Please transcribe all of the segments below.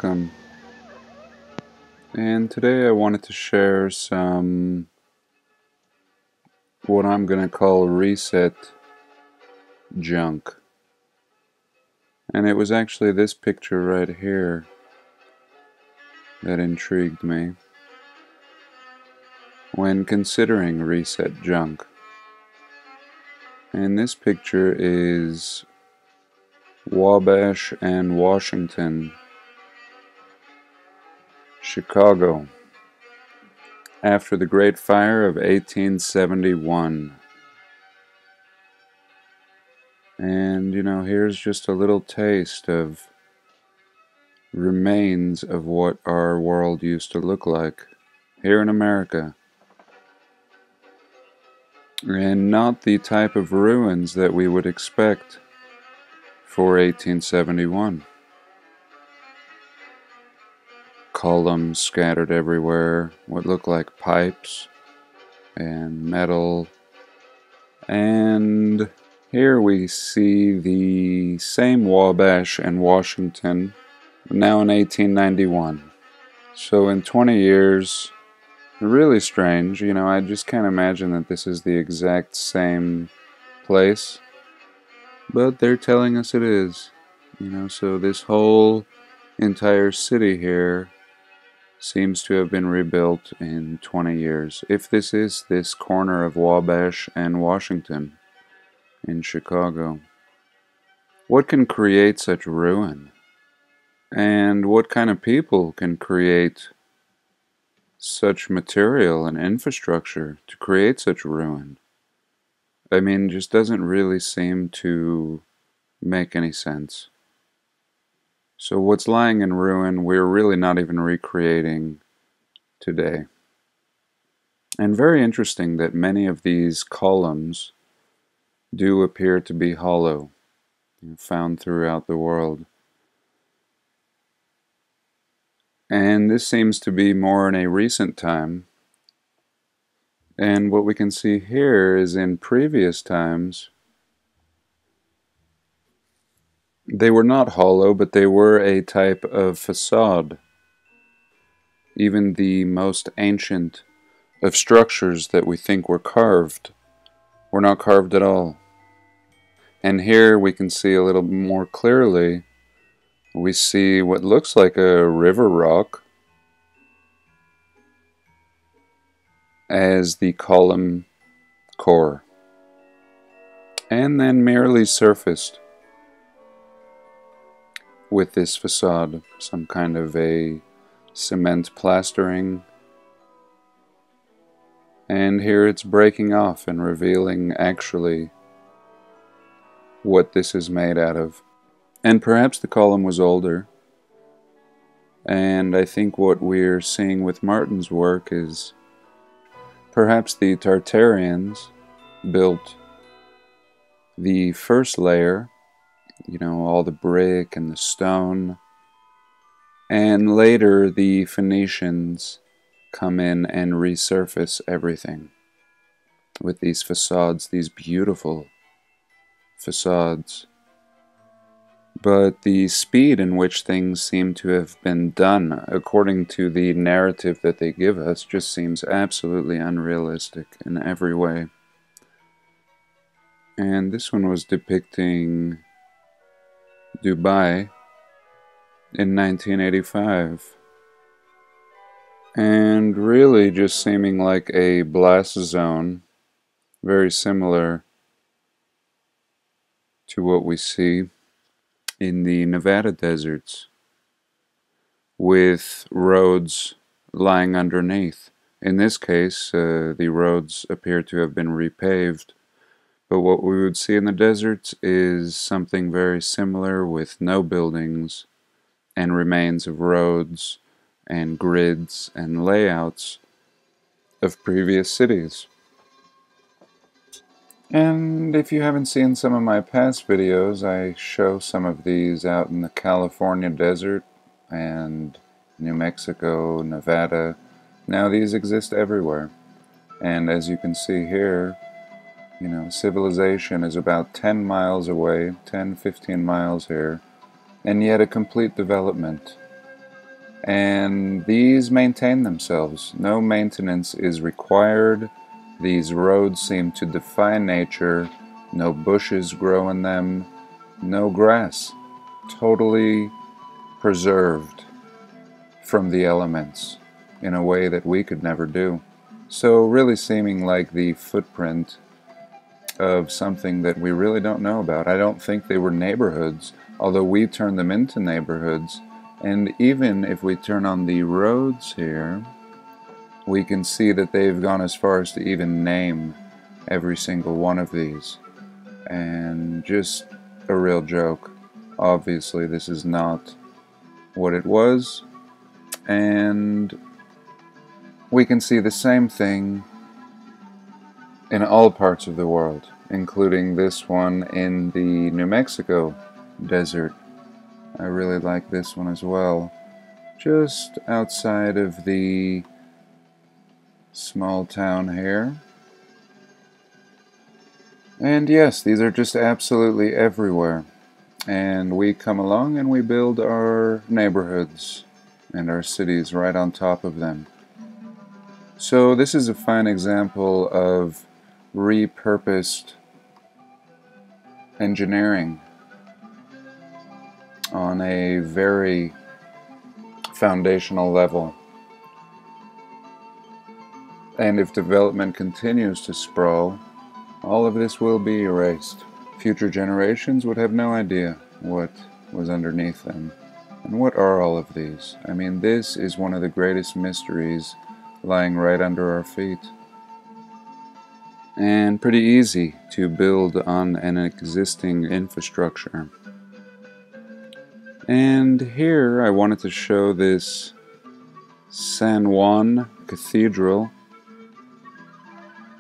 welcome. And today I wanted to share some what I'm going to call reset junk. And it was actually this picture right here that intrigued me when considering reset junk. And this picture is Wabash and Washington, Chicago, after the Great Fire of 1871. And here's just a little taste of remains of what our world used to look like here in America. And not the type of ruins that we would expect for 1871. Columns scattered everywhere, what looked like pipes and metal. And here we see the same Wabash and Washington, now in 1891. So in 20 years, really strange. I just can't imagine that this is the exact same place. But they're telling us it is. So this whole entire city here seems to have been rebuilt in 20 years. If this is this corner of Wabash and Washington in Chicago. What can create such ruin? And what kind of people can create such material and infrastructure to create such ruin? I mean, just doesn't really seem to make any sense. So what's lying in ruin, we're really not even recreating today. And very interesting that many of these columns do appear to be hollow, found throughout the world. And this seems to be more in a recent time. And what we can see here is in previous times, they were not hollow, but they were a type of facade. Even the most ancient of structures that we think were carved were not carved at all. And here we can see a little more clearly, we see what looks like a river rock as the column core, and then merely surfaced with this facade, some kind of a cement plastering. And here it's breaking off and revealing actually what this is made out of. And perhaps the column was older. And I think what we're seeing with Martin's work is perhaps the Tartarians built the first layer, all the brick and the stone, and later the Phoenicians come in and resurface everything with these facades, these beautiful facades. But the speed in which things seem to have been done, according to the narrative that they give us, just seems absolutely unrealistic in every way. And this one was depicting Dubai in 1985. And really just seeming like a blast zone, very similar to what we see in the Nevada deserts, with roads lying underneath. In this case, the roads appear to have been repaved, but what we would see in the deserts is something very similar, with no buildings and remains of roads and grids and layouts of previous cities. And if you haven't seen some of my past videos, I show some of these out in the California desert and New Mexico, Nevada. Now these exist everywhere. And as you can see here, civilization is about 10 miles away, 10, 15 miles here, and yet a complete development and these maintain themselves. No maintenance is required. These roads seem to defy nature. No bushes grow in them. No grass. Totally preserved from the elements in a way that we could never do. So really seeming like the footprint of something that we really don't know about. I don't think they were neighborhoods, although we turned them into neighborhoods. And even if we turn on the roads here, we can see that they've gone as far as to even name every single one of these. And just a real joke. Obviously, this is not what it was. And we can see the same thing in all parts of the world, including this one in the New Mexico desert. I really like this one as well. Just outside of the small town here. And yes, these are just absolutely everywhere. And we come along and we build our neighborhoods and our cities right on top of them. So this is a fine example of repurposed engineering on a very foundational level. And if development continues to sprawl, all of this will be erased. Future generations would have no idea what was underneath them. And what are all of these? I mean, this is one of the greatest mysteries lying right under our feet. And pretty easy to build on an existing infrastructure. And here I wanted to show this San Juan Cathedral.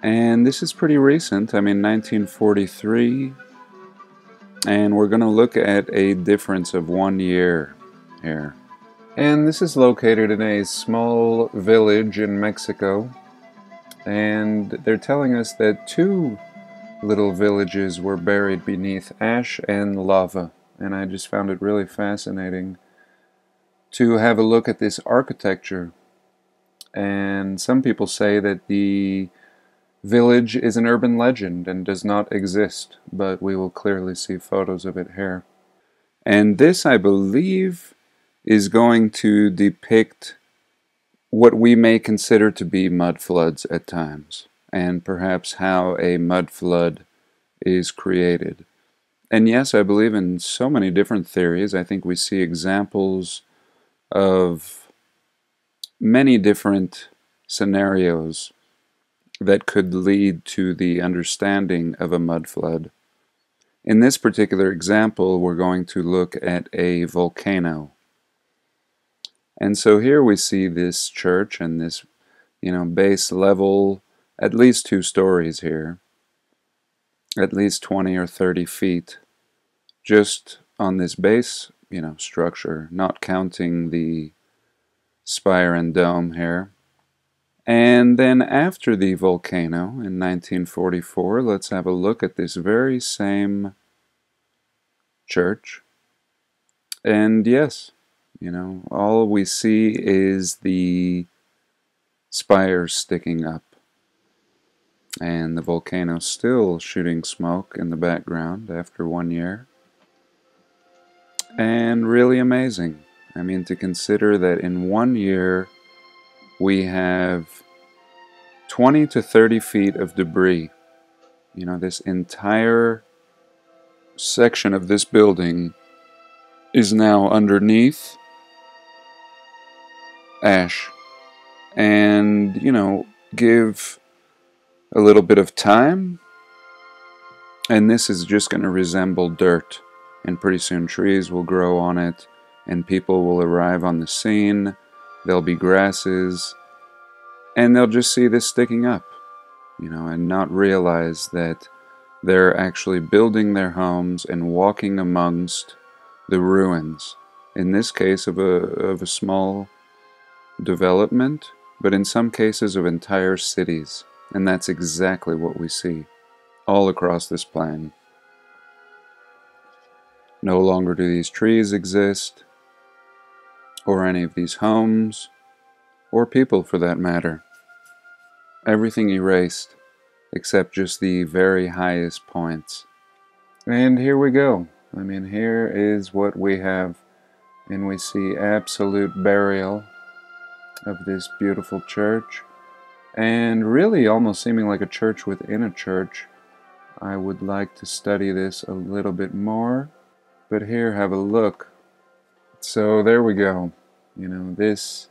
And this is pretty recent, I mean 1943. And we're going to look at a difference of 1 year here. And this is located in a small village in Mexico. And they're telling us that 2 little villages were buried beneath ash and lava. And I just found it really fascinating to have a look at this architecture. And some people say that the village is an urban legend and does not exist, but we will clearly see photos of it here. And this, I believe, is going to depict what we may consider to be mud floods at times, and perhaps how a mud flood is created. And yes, I believe in so many different theories. I think we see examples of many different scenarios that could lead to the understanding of a mud flood. In this particular example, we're going to look at a volcano. And so here we see this church and this, base level, at least 2 stories here, at least 20 or 30 feet, just on this base, structure, not counting the spire and dome here. And then after the volcano in 1944, let's have a look at this very same church. And yes, all we see is the spires sticking up. And the volcano still shooting smoke in the background after 1 year. And really amazing. I mean, to consider that in 1 year we have 20 to 30 feet of debris. This entire section of this building is now underneath ash. And, give a little bit of time, and this is just going to resemble dirt. And pretty soon trees will grow on it, and people will arrive on the scene. There'll be grasses, and they'll just see this sticking up, and not realize that they're actually building their homes and walking amongst the ruins. In this case of a small development, but in some cases of entire cities. And that's exactly what we see all across this plan. No longer do these trees exist, or any of these homes, or people for that matter. Everything erased, except just the very highest points. And here we go. I mean, here is what we have, and we see absolute burial of this beautiful church, and really almost seeming like a church within a church. I would like to study this a little bit more, but here, have a look. So there we go. You know, this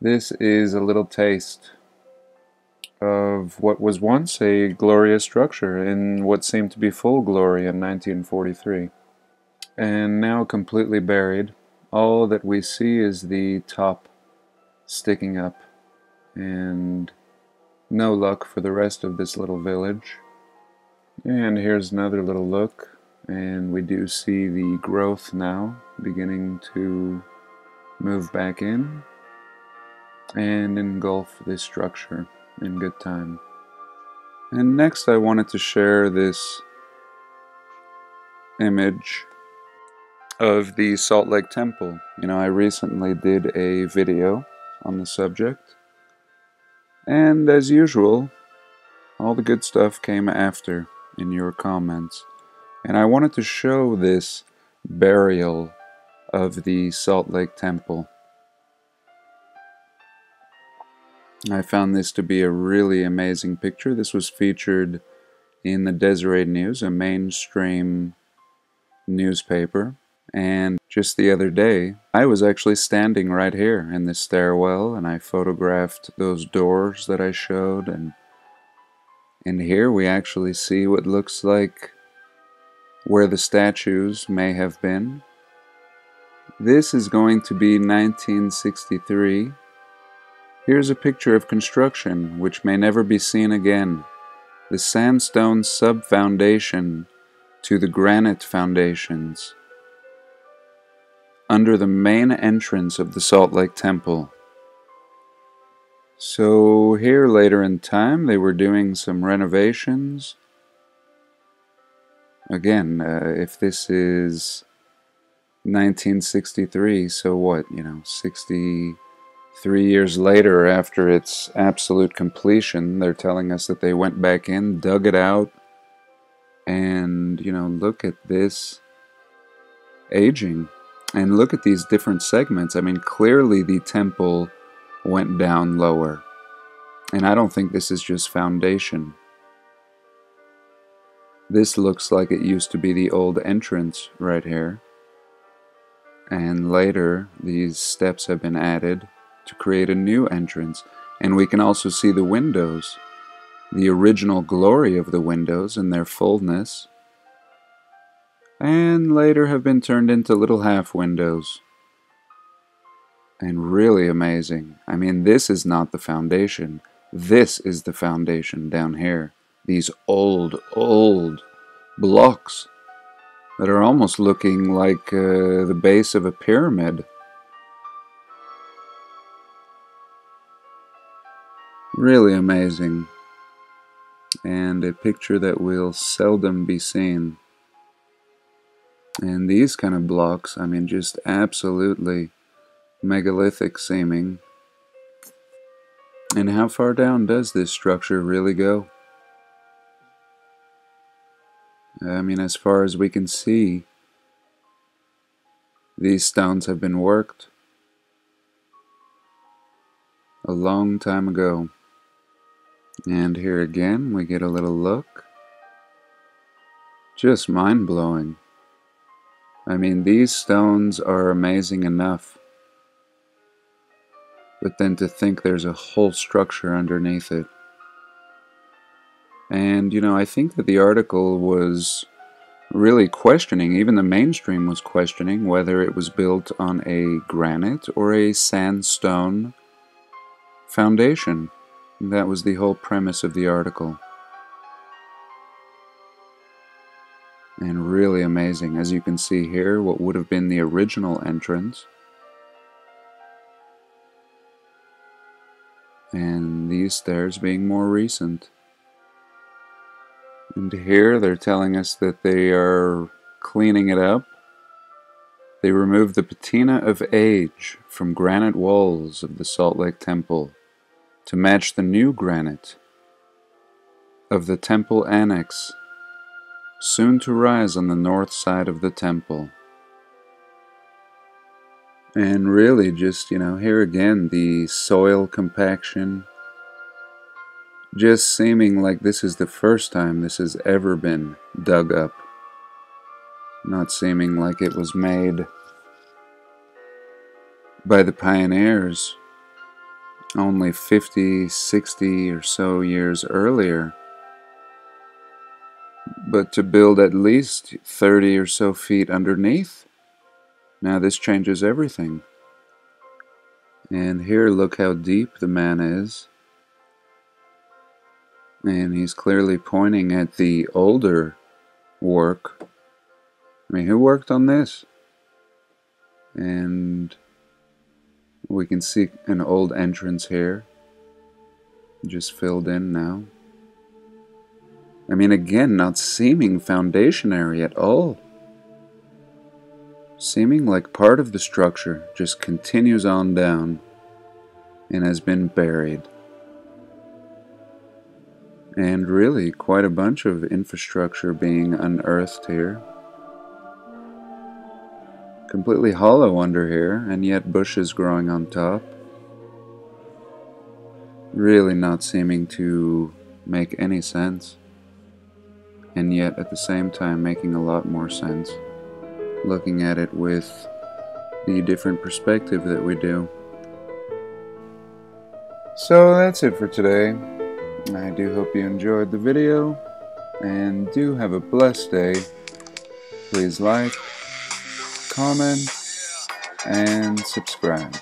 is a little taste of what was once a glorious structure in what seemed to be full glory in 1943, and now completely buried. All that we see is the top sticking up, and no luck for the rest of this little village. And here's another little look, and we do see the growth now beginning to move back in and engulf this structure in good time. And next I wanted to share this image of the Salt Lake Temple. You know, I recently did a video on the subject, and as usual, all the good stuff came after in your comments. And I wanted to show this burial of the Salt Lake Temple. I found this to be a really amazing picture. This was featured in the Deseret News, a mainstream newspaper. And just the other day, I was actually standing right here in the stairwell, and I photographed those doors that I showed, and here we actually see what looks like where the statues may have been. This is going to be 1963. Here's a picture of construction which may never be seen again. The sandstone sub-foundation to the granite foundations under the main entrance of the Salt Lake Temple. So here later in time they were doing some renovations. Again, if this is 1963, so what, 63 years later after its absolute completion, they're telling us that they went back in, dug it out, and, look at this aging. And look at these different segments. I mean, clearly the temple went down lower. And I don't think this is just foundation. This looks like it used to be the old entrance right here. And later, these steps have been added to create a new entrance. And we can also see the windows, the original glory of the windows in their fullness, and later have been turned into little half windows. And really amazing. I mean, this is not the foundation. This is the foundation down here. These old blocks that are almost looking like the base of a pyramid. Really amazing. And a picture that will seldom be seen. And these kind of blocks, I mean, just absolutely megalithic seeming. And how far down does this structure really go? I mean, as far as we can see, these stones have been worked a long time ago. And here again, we get a little look. Just mind-blowing. I mean, these stones are amazing enough. But then to think there's a whole structure underneath it. And, I think that the article was really questioning, even the mainstream was questioning, whether it was built on a granite or a sandstone foundation. And that was the whole premise of the article. And really amazing. As you can see here, what would have been the original entrance. And these stairs being more recent. And here they're telling us that they are cleaning it up. They removed the patina of age from granite walls of the Salt Lake Temple to match the new granite of the temple annex, soon to rise on the north side of the temple. And really just, here again, the soil compaction, just seeming like this is the first time this has ever been dug up. Not seeming like it was made by the pioneers only 50, 60 or so years earlier, but to build at least 30 or so feet underneath. Now this changes everything. And here, look how deep the man is. And he's clearly pointing at the older work. I mean, who worked on this? And we can see an old entrance here, just filled in now. I mean, again, not seeming foundationary at all. Seeming like part of the structure just continues on down and has been buried. And really, quite a bunch of infrastructure being unearthed here. Completely hollow under here, and yet bushes growing on top. Really not seeming to make any sense. And yet at the same time making a lot more sense, looking at it with the different perspective that we do. So that's it for today. I do hope you enjoyed the video, and do have a blessed day. Please like, comment, and subscribe.